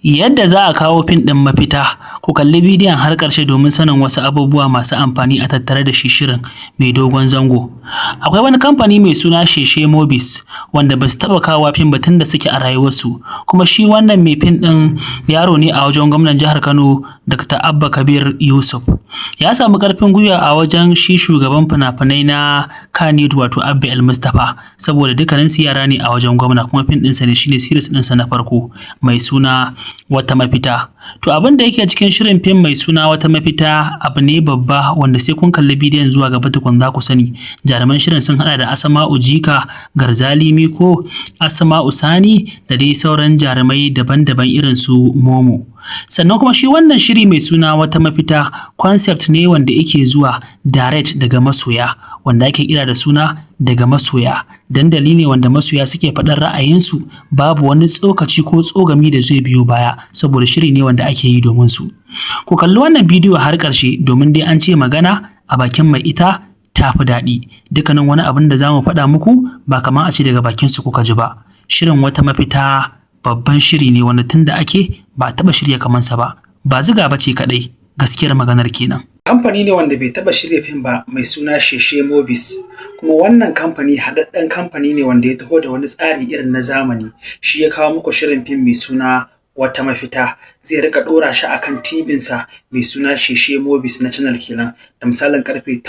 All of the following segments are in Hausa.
Yadda za a kawo fim ɗin mafita, ku kalli bidiyon har ƙarshe domin sanin wasu abubuwa masu amfani a tattare da shi shirin mai dogon zango. Akwai wani kamfani mai suna Sheshe Movies wanda ba su taɓa kawo fim ba tun da suke a rayuwarsu, kuma shi wannan mai fim ɗin yaro ne a wajen gwamnan jihar Kano Dr. Abba Kabir Yusuf. Ya samu ƙarfin gwiwa a wajen shi shugaban fina-finai na Kannywood wato Abba El Mustapha saboda dukkaninsu yara ne a wajen gwamna, kuma fim ɗinsa ne shine series ɗinsa na farko mai suna Wata Mafita. To abin da yake cikin shirin fim mai suna Wata Mafita abu ne babba wanda sai kun kalli bidiyon zuwa gaba tukun za ku sani. Jaruman shirin sun haɗa da Asma'u Jika, Garzali Miko, Asma'u Sani da dai sauran jarumai daban-daban irin su Momo. Sannan kuma shi wannan shiri mai suna Wata Mafita concept ne wanda yake zuwa direct daga masoya, wanda ake kira da suna Daga Masoya. Dandali ne wanda masoya suke faɗar ra'ayinsu, babu wani tsokaci ko tsogami da zai biyo baya saboda shiri ne wanda ake yi domin su. Ku kalli wannan bidiyo har ƙarshe domin dai an ce magana a bakin mai ita ta fi daɗi. Dukkanin wani abin da za mu faɗa muku ba kamar a ce daga bakinsu kuka ji ba. Shirin Wata Mafita babban shiri ne wanda tun da ake ba a taɓa shirya kamansa ba. Ba ziga ba ce kaɗai, gaskiyar maganar kenan. Kamfani ne wanda bai taɓa shirya fim ba mai suna Sheshe Movies, kuma wannan kamfani haɗaɗɗen kamfani ne wanda ya taho da wani tsari irin na zamani. Shi ya kawo muku shirin fim mai suna Wata Mafita, zai rika ɗora shi akan tibinsa mai suna Sheshe Movies na channel kenan da misalin karfe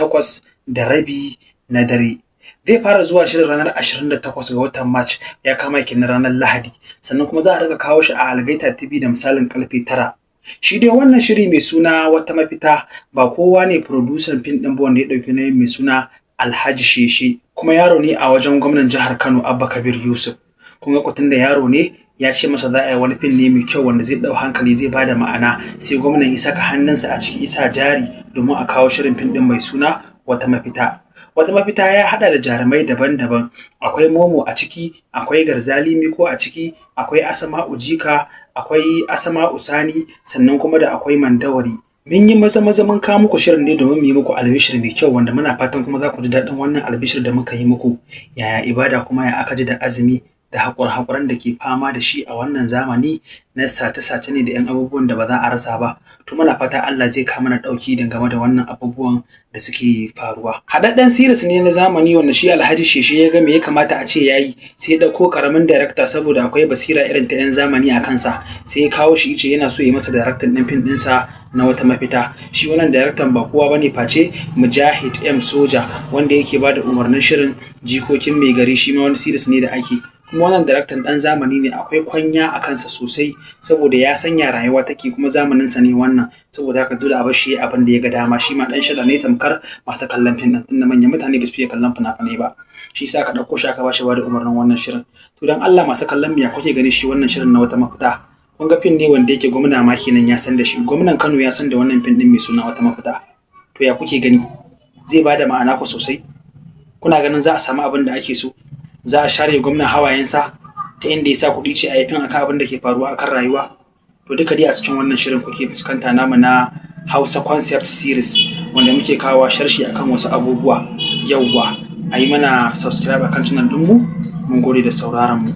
8:30 na dare. Zai fara zuwa shirin ranar 28 ga watan March, ya kama kenan ranar Lahadi, sannan kuma za a rika kawo shi a Algaita TV da misalin karfe 9. Shi dai wannan shiri mai suna Wata Mafita ba kowa ne producer fim ɗin ba wanda ya ɗauki nauyin mai suna Alhaji Sheshe, kuma yaro ne a wajen gwamnan jihar Kano Abba Kabir Yusuf. Kun ga kwatun da yaro ne ya ce masa za a yi wani fim ne mai kyau wanda zai ɗau hankali, zai bada ma'ana, sai gwamnan ya saka hannunsa a ciki, isa jari domin a kawo shirin fim ɗin mai suna Wata Mafita. Wata Mafita ya haɗa da jarumai daban-daban, akwai Momo a ciki, akwai Garzali Miko a ciki, akwai Asma'u Jika, akwai Asma'u Sani, sannan kuma da akwai Mandawari. Mun yi maza mun kawo muku shirin ne domin mu yi muku albishir mai kyau wanda muna fatan kuma za ku ji daɗin wannan albishir da muka yi muku. Yaya ibada kuma ya aka ji da azumi da haƙuran da ke fama da shi a wannan zamani na sace-sace ne da 'yan abubuwan da ba za a rasa ba. To muna fata Allah zai kawo mana ɗauki game da wannan abubuwan da suke faruwa. Haɗaɗɗen series ne na zamani wanda shi Alhaji Sheshe ya ga me ya kamata a ce ya yi, sai ya ɗauko ƙaramin director saboda akwai basira irin ta 'yan zamani a kansa, sai ya kawo shi ice yana so ya masa director ɗin fim ɗinsa na Wata Mafita. Shi wannan director ba kowa bane face Mujahid M Soja, wanda yake bada umarnin shirin Jikokin Mai Gari, shi ma wani series ne da ake. Kuma wannan daraktan ɗan zamani ne, akwai kwanya a kansa sosai saboda ya sanya rayuwa take, kuma zamaninsa ne wannan, saboda haka dole a bar shi abin da ya ga dama. Shi ma ɗan shada ne tamkar masu kallon fim ɗin, tunda manyan mutane ba su fiye kallon fina-finai ba. Shi sa aka ɗauko shi aka ba shi bada umarnin wannan shirin. To don Allah masu kallon miya kuke gani shi wannan shirin na Wata Mafita? Kun ga fim ne wanda yake gwamna ma kenan ya san da shi, gwamnan Kano ya san da wannan fim ɗin mai suna Wata Mafita. To ya kuke gani? Zai bada ma'ana ku sosai? Kuna ganin za a samu abin da ake so? Za a share gwamnan hawayensa ta inda ya sa kuɗi ce a yi fim akan abin da ke faruwa akan rayuwa? To duka dai a cikin wannan shirin kuke fuskanta namu na Hausa Concept Series wanda muke kawo sharshi akan wasu abubuwa. Yauwa, a yi mana subscribe akan channel ɗinmu. Mun gode da sauraron mu.